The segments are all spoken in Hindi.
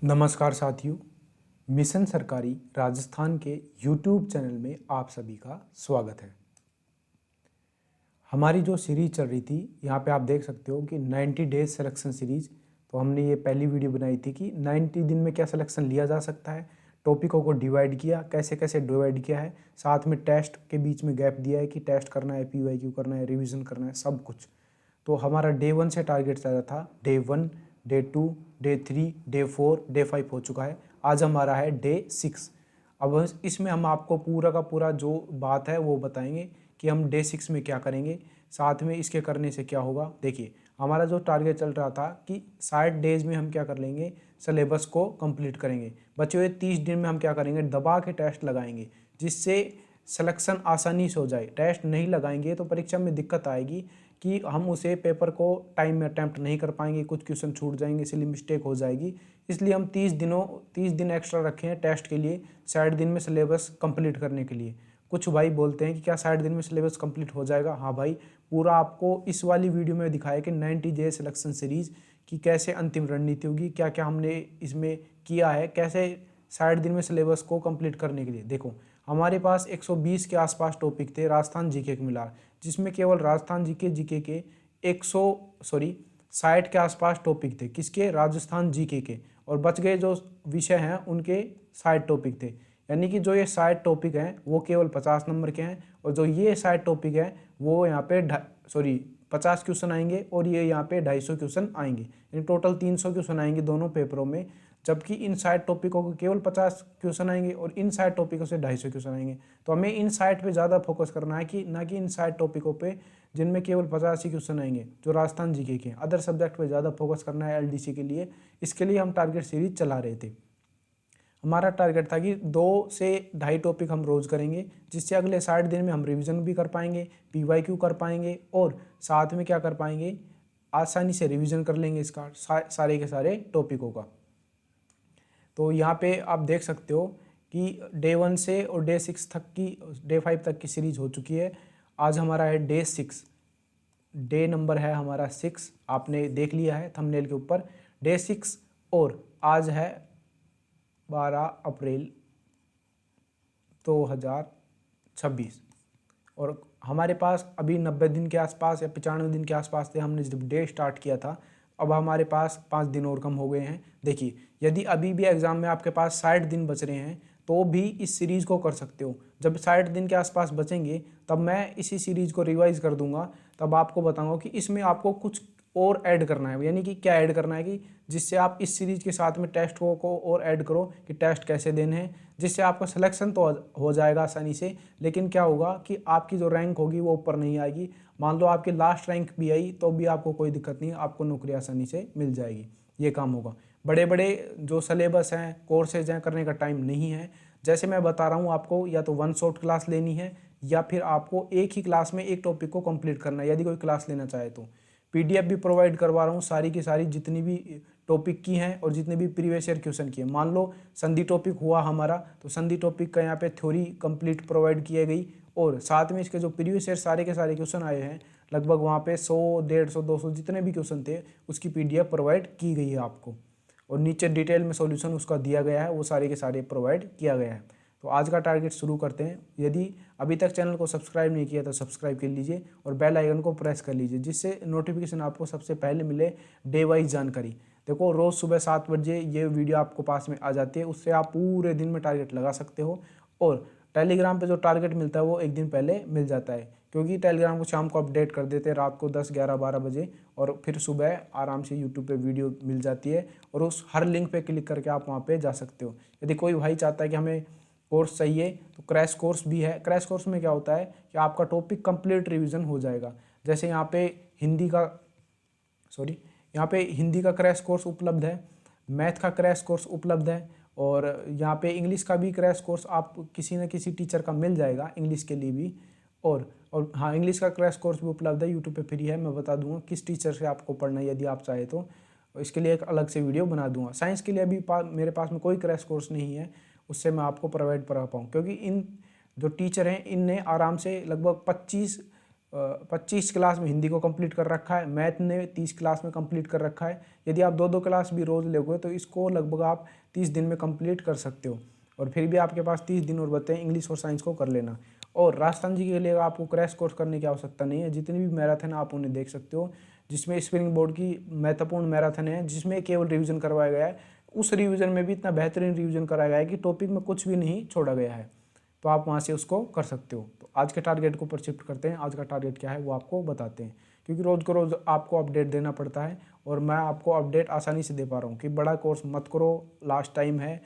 नमस्कार साथियों, मिशन सरकारी राजस्थान के यूट्यूब चैनल में आप सभी का स्वागत है। हमारी जो सीरीज चल रही थी, यहाँ पे आप देख सकते हो कि 90 डेज सिलेक्शन सीरीज। तो हमने ये पहली वीडियो बनाई थी कि 90 दिन में क्या सिलेक्शन लिया जा सकता है, टॉपिकों को डिवाइड किया, कैसे कैसे डिवाइड किया है, साथ में टेस्ट के बीच में गैप दिया है कि टेस्ट करना है, PYQ करना है, रिविज़न करना है, सब कुछ। तो हमारा डे 1 से टारगेट चल रहा था। Day 1, day 2, day 3, day 4, day 5 हो चुका है। आज हमारा है डे 6। अब इसमें हम आपको पूरा का पूरा जो बात है वो बताएंगे कि हम डे 6 में क्या करेंगे, साथ में इसके करने से क्या होगा। देखिए, हमारा जो टारगेट चल रहा था कि 60 डेज में हम क्या कर लेंगे, सिलेबस को कंप्लीट करेंगे। बचे हुए 30 दिन में हम क्या करेंगे, दबा के टेस्ट लगाएंगे, जिससे सिलेक्शन आसानी से हो जाए। टेस्ट नहीं लगाएंगे तो परीक्षा में दिक्कत आएगी कि हम उसे पेपर को टाइम में अटैम्प्ट नहीं कर पाएंगे, कुछ क्वेश्चन छूट जाएंगे, इसलिए मिस्टेक हो जाएगी। इसलिए हम 30 दिन एक्स्ट्रा रखे हैं टेस्ट के लिए, 60 दिन में सिलेबस कंप्लीट करने के लिए। कुछ भाई बोलते हैं कि क्या 60 दिन में सिलेबस कंप्लीट हो जाएगा। हाँ भाई, पूरा आपको इस वाली वीडियो में दिखाया कि 90 डे सिलेक्शन सीरीज की कैसे अंतिम रणनीति होगी, क्या क्या हमने इसमें किया है, कैसे 60 दिन में सिलेबस को कंप्लीट करने के लिए। देखो, हमारे पास 120 के आसपास टॉपिक थे राजस्थान जीके के मिला, जिसमें केवल राजस्थान जीके के 60 के आसपास टॉपिक थे। किसके? राजस्थान जीके के। और बच गए जो विषय हैं उनके 60 टॉपिक थे। यानी कि जो ये 60 टॉपिक हैं वो केवल 50 नंबर के हैं, और जो ये 60 टॉपिक हैं वो यहाँ पे 50 क्वेश्चन आएंगे, और ये यहाँ पे 250 क्वेश्चन आएंगे। यानी टोटल 300 क्वेश्चन आएंगे दोनों पेपरों में। जबकि इन 60 टॉपिकों को केवल 50 क्वेश्चन आएंगे और इन 60 टॉपिकों से 250 क्वेश्चन आएंगे। तो हमें इन 60 पे ज़्यादा फोकस करना है कि ना कि इन 60 टॉपिकों पे जिनमें केवल 50 ही क्वेश्चन आएंगे, जो राजस्थान जीके के। अदर सब्जेक्ट पे ज़्यादा फोकस करना है LDC के लिए। इसके लिए हम टारगेट सीरीज चला रहे थे। हमारा टारगेट था कि 2 से 2.5 टॉपिक हम रोज़ करेंगे, जिससे अगले 60 दिन में हम रिवीजन भी कर पाएंगे, PYQ कर पाएंगे, और साथ में क्या कर पाएंगे, आसानी से रिवीजन कर लेंगे इसका सारे के सारे टॉपिकों का। तो यहाँ पे आप देख सकते हो कि डे 1 से और डे 6 तक की, डे 5 तक की सीरीज हो चुकी है। आज हमारा है डे 6, डे नंबर है हमारा 6, आपने देख लिया है थंबनेल के ऊपर, डे 6। और आज है 12 अप्रैल 2026, और हमारे पास अभी 90 दिन के आसपास या 95 दिन के आसपास थे हमने जब डे स्टार्ट किया था। अब हमारे पास 5 दिन और कम हो गए हैं। देखिए, यदि अभी भी एग्ज़ाम में आपके पास 60 दिन बच रहे हैं तो भी इस सीरीज़ को कर सकते हो। जब 60 दिन के आसपास बचेंगे तब मैं इसी सीरीज़ को रिवाइज़ कर दूंगा, तब आपको बताऊंगा कि इसमें आपको कुछ और ऐड करना है। यानी कि क्या ऐड करना है कि जिससे आप इस सीरीज़ के साथ में टेस्ट को और ऐड करो कि टेस्ट कैसे देने हैं, जिससे आपका सिलेक्शन तो हो जाएगा आसानी से। लेकिन क्या होगा कि आपकी जो रैंक होगी वो ऊपर नहीं आएगी। मान लो आपकी लास्ट रैंक भी आई तो भी आपको कोई दिक्कत नहीं, आपको नौकरी आसानी से मिल जाएगी। ये काम होगा। बड़े बड़े जो सिलेबस हैं, कोर्सेज हैं, करने का टाइम नहीं है। जैसे मैं बता रहा हूँ आपको, या तो 1 शॉट क्लास लेनी है, या फिर आपको एक ही क्लास में एक टॉपिक को कंप्लीट करना है यदि कोई क्लास लेना चाहे तो। PDF भी प्रोवाइड करवा रहा हूँ, सारी की सारी जितनी भी टॉपिक की हैं और जितने भी प्रीवियस ईयर क्वेश्चन की है। मान लो संधि टॉपिक हुआ हमारा, तो संधि टॉपिक का यहाँ पे थ्योरी कंप्लीट प्रोवाइड की गई, और साथ में इसके जो प्रीवियस ईयर सारे के सारे क्वेश्चन आए हैं, लगभग वहाँ पे 100, 150, 200 जितने भी क्वेश्चन थे उसकी PDF प्रोवाइड की गई है आपको, और नीचे डिटेल में सॉल्यूशन उसका दिया गया है, वो सारे के सारे प्रोवाइड किया गया है। तो आज का टारगेट शुरू करते हैं। यदि अभी तक चैनल को सब्सक्राइब नहीं किया तो सब्सक्राइब कर लीजिए और बेल आइकन को प्रेस कर लीजिए, जिससे नोटिफिकेशन आपको सबसे पहले मिले, डे वाइज जानकारी। देखो, रोज़ सुबह 7 बजे ये वीडियो आपको पास में आ जाती है, उससे आप पूरे दिन में टारगेट लगा सकते हो। और टेलीग्राम पे जो टारगेट मिलता है वो एक दिन पहले मिल जाता है, क्योंकि टेलीग्राम को शाम को अपडेट कर देते हैं, रात को 10, 11, 12 बजे, और फिर सुबह आराम से यूट्यूब पे वीडियो मिल जाती है, और उस हर लिंक पे क्लिक करके आप वहाँ पे जा सकते हो। यदि कोई भाई चाहता है कि हमें कोर्स चाहिए तो क्रैश कोर्स भी है। क्रैश कोर्स में क्या होता है कि आपका टॉपिक कंप्लीट रिवीजन हो जाएगा। जैसे यहाँ पे हिंदी का क्रैश कोर्स उपलब्ध है, मैथ का क्रैश कोर्स उपलब्ध है, और यहाँ पे इंग्लिश का भी क्रैश कोर्स आप किसी न किसी टीचर का मिल जाएगा इंग्लिश के लिए भी। और हाँ, इंग्लिश का क्रैश कोर्स भी उपलब्ध है, यूट्यूब पे फ्री है। मैं बता दूंगा किस टीचर से आपको पढ़ना है यदि आप चाहे तो, इसके लिए एक अलग से वीडियो बना दूंगा। साइंस के लिए अभी मेरे पास में कोई क्रैश कोर्स नहीं है, उससे मैं आपको प्रोवाइड करा पाऊँ, क्योंकि इन जो टीचर हैं इनने आराम से लगभग 25 25 क्लास में हिंदी को कंप्लीट कर रखा है, मैथ ने 30 क्लास में कंप्लीट कर रखा है। यदि आप 2-2 क्लास भी रोज़ लोगे तो इसको लगभग आप 30 दिन में कंप्लीट कर सकते हो। और फिर भी आपके पास 30 दिन और बचते हैं इंग्लिश और साइंस को कर लेना। और राजस्थान जी के लिए आपको क्रैश कोर्स करने की आवश्यकता नहीं है। जितनी भी मैराथन आप उन्हें देख सकते हो, जिसमें स्प्रिंग बोर्ड की महत्वपूर्ण मैराथन है, जिसमें केवल रिवीजन करवाया गया है। उस रिवीजन में भी इतना बेहतरीन रिवीजन कराया गया है कि टॉपिक में कुछ भी नहीं छोड़ा गया है, तो आप वहाँ से उसको कर सकते हो। तो आज के टारगेट को ऊपर शिफ्ट करते हैं। आज का टारगेट क्या है वो आपको बताते हैं, क्योंकि रोज़ को रोज़ आपको अपडेट देना पड़ता है और मैं आपको अपडेट आसानी से दे पा रहा हूँ कि बड़ा कोर्स मत करो, लास्ट टाइम है।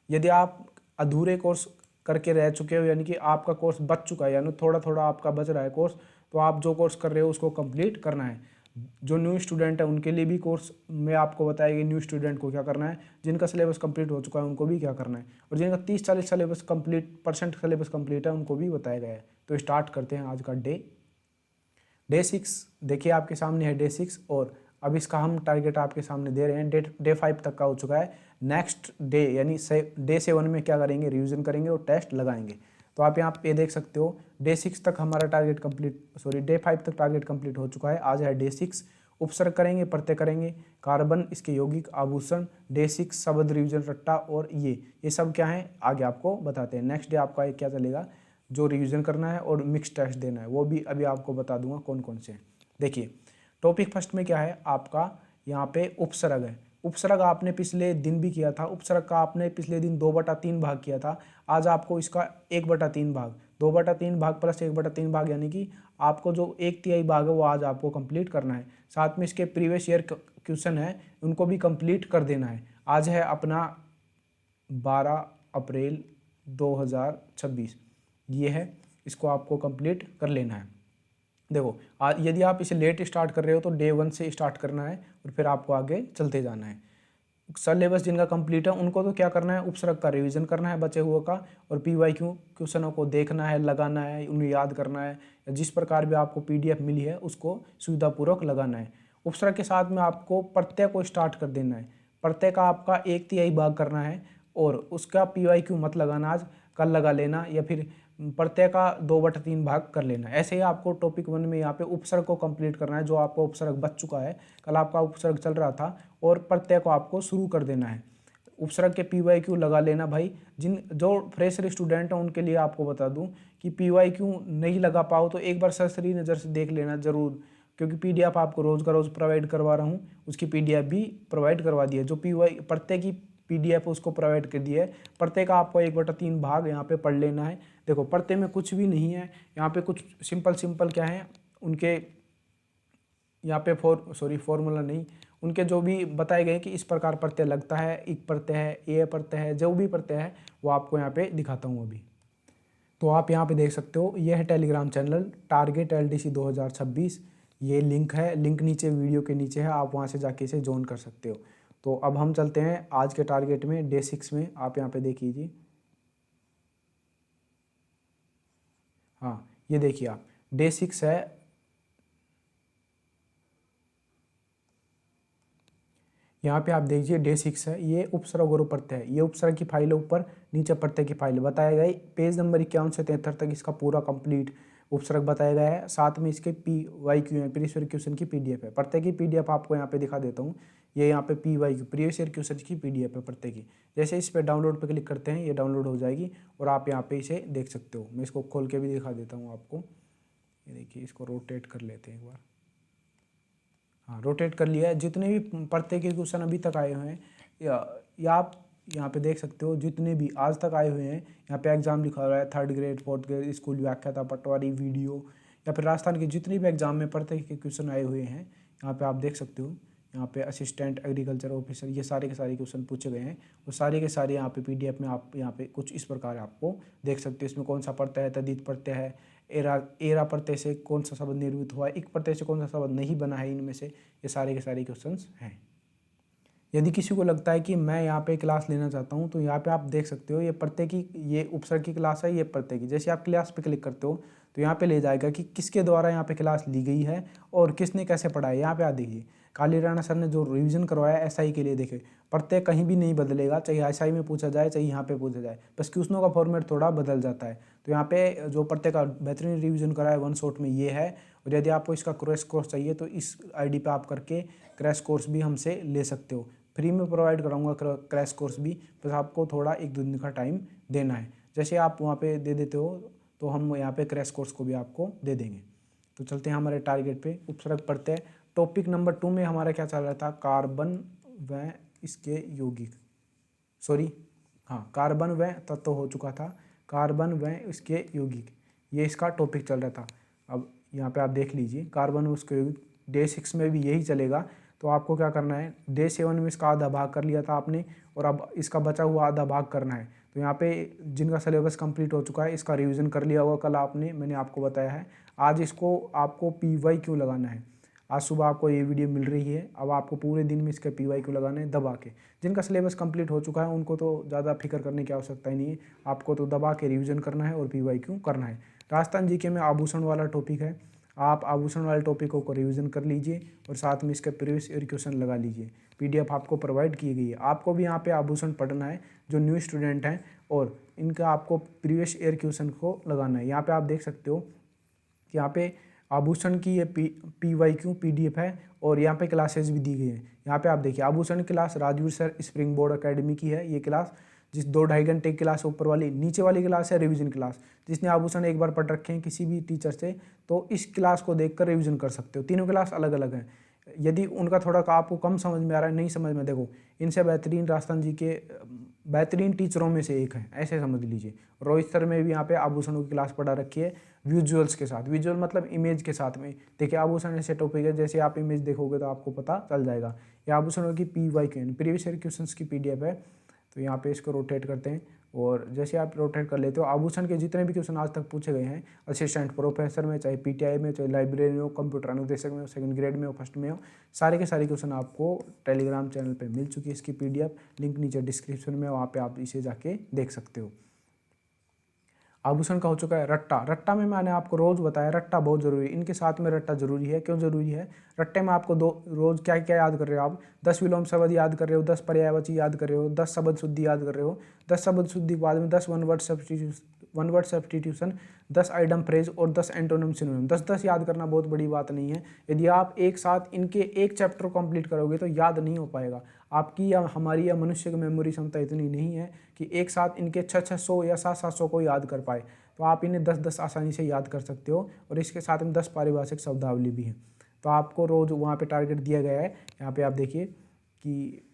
यदि आप अधूरे कोर्स करके रह चुके हो, यानी कि आपका कोर्स बच चुका है, यानी थोड़ा थोड़ा आपका बच रहा है कोर्स, तो आप जो कोर्स कर रहे हो उसको कंप्लीट करना है। जो न्यू स्टूडेंट है उनके लिए भी कोर्स में आपको बताया कि न्यू स्टूडेंट को क्या करना है, जिनका सिलेबस कंप्लीट हो चुका है उनको भी क्या करना है, और जिनका 30-40 सिलेबस कंप्लीट सिलेबस कंप्लीट है उनको भी बताया गया है। तो स्टार्ट करते हैं आज का डे 6। देखिए आपके सामने है डे 6 और अब इसका हम टारगेट आपके सामने दे रहे हैं। डे 5 तक का हो चुका है। नेक्स्ट डे यानी डे 7 में क्या करेंगे, रिवीजन करेंगे और टेस्ट लगाएंगे। तो आप यहाँ पे देख सकते हो डे 6 तक हमारा टारगेट डे 5 तक टारगेट कंप्लीट हो चुका है। आज है डे 6। उपसर्ग करेंगे, प्रत्यय करेंगे, कार्बन, इसके यौगिक, आभूषण, डे 6 शब्द, रिवीजन, रट्टा और ये सब क्या है आगे आपको बताते हैं। नेक्स्ट डे आपका क्या चलेगा, जो रिवीजन करना है और मिक्स टेस्ट देना है, वो भी अभी आपको बता दूंगा कौन कौन से हैं। देखिए टॉपिक फर्स्ट में क्या है आपका, यहाँ पे उपसर्ग है। उपसर्ग आपने पिछले दिन भी किया था। उपसर्ग का आपने पिछले दिन 2/3 भाग किया था। आज आपको इसका 1/3 भाग, 2/3 भाग प्लस 1/3 भाग, यानी कि आपको जो 1/3 भाग है वो आज आपको कंप्लीट करना है। साथ में इसके प्रीवियस ईयर क्वेश्चन है उनको भी कंप्लीट कर देना है। आज है अपना 12 अप्रैल 2026, ये है, इसको आपको कंप्लीट कर लेना है। देखो यदि आप इसे लेट स्टार्ट कर रहे हो तो डे 1 से स्टार्ट करना है और फिर आपको आगे चलते जाना है। सिलेबस जिनका कंप्लीट है उनको तो क्या करना है, उपसर्ग का रिवीजन करना है बचे हुए का, और PYQ क्वेश्चनों को देखना है, लगाना है, उन्हें याद करना है, जिस प्रकार भी आपको PDF मिली है उसको सुविधापूर्वक लगाना है। उपसर्ग के साथ में आपको प्रत्यय को स्टार्ट कर देना है। प्रत्यय का आपका 1/3 भाग करना है और उसका PYQ मत लगाना, आज कल लगा लेना, या फिर प्रत्यय का 2/3 भाग कर लेना। ऐसे ही आपको टॉपिक 1 में यहाँ पे उपसर्ग को कंप्लीट करना है, जो आपका उपसर्ग बच चुका है, कल आपका उपसर्ग चल रहा था, और प्रत्यय को आपको शुरू कर देना है। उपसर्ग के PYQ लगा लेना भाई। जो फ्रेशर स्टूडेंट हैं उनके लिए आपको बता दूं कि PYQ नहीं लगा पाओ तो एक बार सरसरी नज़र से देख लेना ज़रूर, क्योंकि PDF आपको रोज़ का रोज़ प्रोवाइड करवा रहा हूँ, उसकी PDF भी प्रोवाइड करवा दी है। जो प्रत्यय की PDF उसको प्रोवाइड कर दिया है। प्रत्यय का आपको 1/3 भाग यहाँ पे पढ़ लेना है। देखो प्रत्यय में कुछ भी नहीं है, यहाँ पे कुछ सिंपल क्या है उनके, यहाँ पे फॉर्मूला नहीं, उनके जो भी बताए गए कि इस प्रकार प्रत्यय लगता है, एक प्रत्यय है, ए प्रत्यय है, जो भी प्रत्यय है वो आपको यहाँ पे दिखाता हूँ अभी। तो आप यहाँ पे देख सकते हो, ये है टेलीग्राम चैनल टारगेट LDC 2026। ये लिंक है, लिंक नीचे वीडियो के नीचे है, आप वहाँ से जाके इसे ज्वाइन कर सकते हो। तो अब हम चलते हैं आज के टारगेट में, डे 6 में। आप यहाँ पे देख लीजिए, हाँ ये देखिए आप, डे 6 है। यहाँ पे आप देखिए डे 6 है, ये उपसर्ग और प्रत्यय है। ये उपसर्ग की फाइल है ऊपर, नीचे प्रत्यय की फाइल बताया गया है। पेज नंबर 51 से 73 तक इसका पूरा कंप्लीट उपसर्ग बताया गया है। साथ में इसके PYQ है, प्रीवियस ईयर क्वेश्चन की PDF है। प्रत्यय की PDF आपको यहाँ पे दिखा देता हूँ। ये यहाँ पे PYQ प्रीवियस ईयर क्वेश्चन की PDF है प्रत्यय की। जैसे इस पर डाउनलोड पे क्लिक करते हैं ये डाउनलोड हो जाएगी और आप यहाँ पे इसे देख सकते हो। मैं इसको खोल के भी दिखा देता हूँ आपको। ये देखिए, इसको रोटेट कर लेते हैं एक बार। हाँ रोटेट कर लिया है। जितने भी प्रत्यय के क्वेश्चन अभी तक आए हुए हैं, या आप यहाँ पे देख सकते हो, जितने भी आज तक आए हुए हैं, यहाँ पे एग्जाम लिखा हुआ है 3rd grade 4th grade school व्याख्याता पटवारी वीडियो, या फिर राजस्थान के जितने भी एग्जाम में प्रत्यय के क्वेश्चन आए हुए हैं यहाँ पे आप देख सकते हो। यहाँ पे असिस्टेंट एग्रीकल्चर ऑफिसर, ये सारे के सारे क्वेश्चन पूछे गए हैं और सारे के सारे यहाँ पे PDF में आप यहाँ पे कुछ इस प्रकार आपको देख सकते हो। इसमें कौन सा प्रत्यय है, तद्धित प्रत्यय है, एरा प्रत्यय से कौन सा शब्द निर्मित हुआ है, एक प्रत्यय से कौन सा शब्द नहीं बना है, इनमें से ये सारे के सारे क्वेश्चंस हैं। यदि किसी को लगता है कि मैं यहाँ पे क्लास लेना चाहता हूँ तो यहाँ पे आप देख सकते हो, ये प्रत्यय की, ये उपसर्ग की क्लास है, ये प्रत्यय की। जैसे आप क्लास पे क्लिक करते हो तो यहाँ पे ले जाएगा कि किसके द्वारा यहाँ पे क्लास ली गई है और किसने कैसे पढ़ा है। यहाँ पे आप देखिए, काली राणा सर ने जो रिवीजन करवाया एसआई के लिए, देखे प्रत्यय कहीं भी नहीं बदलेगा, चाहे एसआई में पूछा जाए चाहे यहाँ पे पूछा जाए, बस क्वेश्चनों का फॉर्मेट थोड़ा बदल जाता है। तो यहाँ पे जो प्रत्यय का बेहतरीन रिवीजन कराया वन शॉट में ये है। और यदि आपको इसका क्रैश कोर्स चाहिए तो इस आईडी पे आप करके क्रैश कोर्स भी हमसे ले सकते हो। फ्री में प्रोवाइड कराऊंगा क्रैश कोर्स भी, बस आपको थोड़ा 1-2 दिन का टाइम देना है। जैसे आप वहाँ पे दे देते हो तो हम यहाँ पे क्रैश कोर्स को भी आपको दे देंगे। तो चलते हैं हमारे टारगेट पे। उपसर्ग प्रत्यय टॉपिक नंबर 2 में हमारा क्या चल रहा था, कार्बन व इसके यौगिक, कार्बन व तत्व हो चुका था, कार्बन व इसके यौगिक, ये इसका टॉपिक चल रहा था। अब यहाँ पे आप देख लीजिए कार्बन व उसके यौगिक, डे 6 में भी यही चलेगा। तो आपको क्या करना है, डे 7 में इसका आधा भाग कर लिया था आपने और अब इसका बचा हुआ आधा भाग करना है। तो यहाँ पे जिनका सिलेबस कंप्लीट हो चुका है इसका रिवीजन कर लिया होगा कल आपने, मैंने आपको बताया है। आज इसको आपको PYQ लगाना है। आज सुबह आपको ये वीडियो मिल रही है, अब आपको पूरे दिन में इसके PYQ लगाना है दबा के। जिनका सिलेबस कंप्लीट हो चुका है उनको तो ज़्यादा फिक्र करने की आवश्यकता ही नहीं है, आपको तो दबा के रिवीजन करना है और PYQ करना है। राजस्थान जीके में आभूषण वाला टॉपिक है, आप आभूषण वाले टॉपिकों को रिवीजन कर लीजिए और साथ में इसके प्रीवियस ईयर क्वेश्चन लगा लीजिए। PDF आपको प्रोवाइड की गई है। आपको भी यहाँ पे आभूषण पढ़ना है जो न्यू स्टूडेंट हैं, और इनका आपको प्रीवियस ईयर क्वेश्चन को लगाना है। यहाँ पे आप देख सकते हो कि यहाँ पे आभूषण की ये PYQ PDF है और यहाँ पे क्लासेस भी दी गई हैं। यहाँ पे आप देखिए आभूषण class Rajveer sir spring board academy की है ये क्लास, जिस 2-2.5 घंटे की क्लास ऊपर वाली। नीचे वाली क्लास है रिवीजन क्लास, जिसने आभूषण एक बार पढ़ रखे हैं किसी भी टीचर से तो इस क्लास को देखकर रिवीजन कर सकते हो। तीनों क्लास अलग अलग हैं। यदि उनका थोड़ा आपको कम समझ में आ रहा है, नहीं समझ में, देखो इनसे बेहतरीन राजस्थान जी के बेहतरीन टीचरों में से एक है, ऐसे समझ लीजिए। रोहित सर में भी यहाँ पे आभूषणों की क्लास पढ़ा रखी है विजुअल्स के साथ, विजुअल मतलब इमेज के साथ में। देखिए आभूषण ऐसे टॉपिक है, जैसे आप इमेज देखोगे तो आपको पता चल जाएगा। ये आभूषणों की PYQ प्रीवियस ईयर क्वेश्चंस की PDF है। तो यहाँ पे इसको रोटेट करते हैं और जैसे आप रोटेट कर लेते हो, आभूषण के जितने भी क्वेश्चन आज तक पूछे गए हैं असिस्टेंट प्रोफेसर में, चाहे PTI में, चाहे लाइब्रेरी में हो, कंप्यूटर अनुदेशक में हो, सेकंड ग्रेड में हो, फर्स्ट में हो, सारे के सारे क्वेश्चन आपको टेलीग्राम चैनल पे मिल चुकी है। इसकी PDF लिंक नीचे डिस्क्रिप्शन में, वहाँ पे आप इसे जाके देख सकते हो। आभूषण का हो चुका है रट्टा। रट्टा में मैंने आपको रोज़ बताया रट्टा बहुत ज़रूरी है, इनके साथ में रट्टा ज़रूरी है। क्यों ज़रूरी है? रट्टे में आपको रोज़ क्या क्या याद कर रहे हो आप, 10 विलोम शब्द याद कर रहे हो, 10 पर्यायवाची याद कर रहे हो, 10 शब्द शुद्धि याद कर रहे हो, 10 शब्द शुद्धि के बाद में 10 one word substitution, 10 item phrase और 10 एंटोनिम सिनोनिम। 10 याद करना बहुत बड़ी बात नहीं है। यदि आप एक साथ इनके एक चैप्टर कंप्लीट करोगे तो याद नहीं हो पाएगा। आपकी या हमारी या मनुष्य की मेमोरी क्षमता इतनी नहीं है कि एक साथ इनके 600 या 700 को याद कर पाए। तो आप इन्हें 10 आसानी से याद कर सकते हो और इसके साथ में 10 पारिभाषिक शब्दावली भी हैं। तो आपको रोज़ वहाँ पे टारगेट दिया गया है। यहाँ पे आप देखिए कि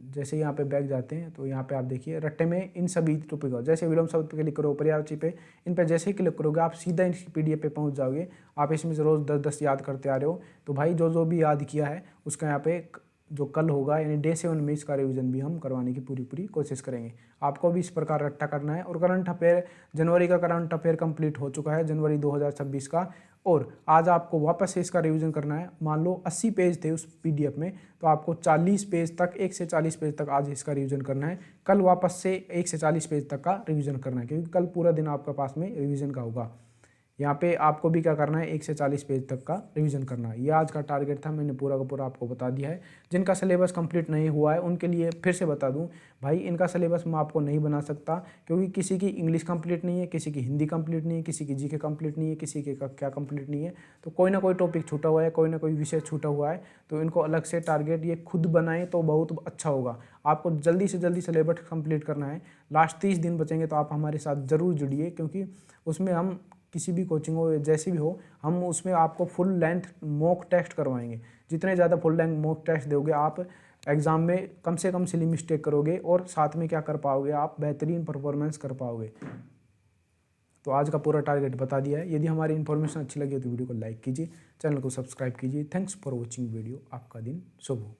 जैसे यहाँ पे बैक जाते हैं तो यहाँ पे आप देखिए रट्टे में इन सभी टॉपिक हो, जैसे विलोम शब्द पे क्लिक करो, पर्यायवाची पे, इन पे जैसे ही क्लिक करोगे आप सीधा इनकी PDF पे पहुँच जाओगे। आप इसमें से रोज़ 10 याद करते आ रहे हो तो भाई जो भी याद किया है उसका यहाँ पे जो कल होगा यानी डे 7 में इसका रिवीजन भी हम करवाने की पूरी कोशिश करेंगे। आपको भी इस प्रकार रट्टा करना है। और करंट अफेयर, जनवरी का करंट अफेयर कंप्लीट हो चुका है, जनवरी 2026 का, और आज आपको वापस से इसका रिवीजन करना है। मान लो 80 पेज थे उस PDF में, तो आपको 40 पेज तक, 1 से 40 पेज तक आज इसका रिवीजन करना है। कल वापस से 1 से 40 पेज तक का रिवीजन करना है, क्योंकि कल पूरा दिन आपके पास में रिवीजन का होगा। यहाँ पे आपको भी क्या करना है, 1 से 40 पेज तक का रिवीजन करना है। ये आज का टारगेट था, मैंने पूरा का पूरा आपको बता दिया है। जिनका सिलेबस कंप्लीट नहीं हुआ है उनके लिए फिर से बता दूं, भाई इनका सिलेबस मैं आपको नहीं बना सकता, क्योंकि किसी की इंग्लिश कंप्लीट नहीं है, किसी की हिंदी कंप्लीट नहीं है, किसी की GK कंप्लीट नहीं है, किसी के क्या कंप्लीट नहीं है। तो कोई ना कोई टॉपिक छूटा हुआ है, कोई ना कोई विषय छूटा हुआ है। तो इनको अलग से टारगेट ये खुद बनाएं तो बहुत अच्छा होगा। आपको जल्दी से जल्दी सिलेबस कंप्लीट करना है। लास्ट 30 दिन बचेंगे तो आप हमारे साथ ज़रूर जुड़िए, क्योंकि उसमें हम किसी भी कोचिंग हो जैसी भी हो, हम उसमें आपको फुल लेंथ मॉक टेस्ट करवाएंगे। जितने ज़्यादा फुल लेंथ मॉक टेस्ट दोगे आप एग्ज़ाम में कम से कम सिली मिस्टेक करोगे और साथ में क्या कर पाओगे, आप बेहतरीन परफॉर्मेंस कर पाओगे। तो आज का पूरा टारगेट बता दिया है। यदि हमारी इन्फॉर्मेशन अच्छी लगी तो वीडियो को लाइक कीजिए, चैनल को सब्सक्राइब कीजिए। Thanks for watching video. आपका दिन शुभ हो।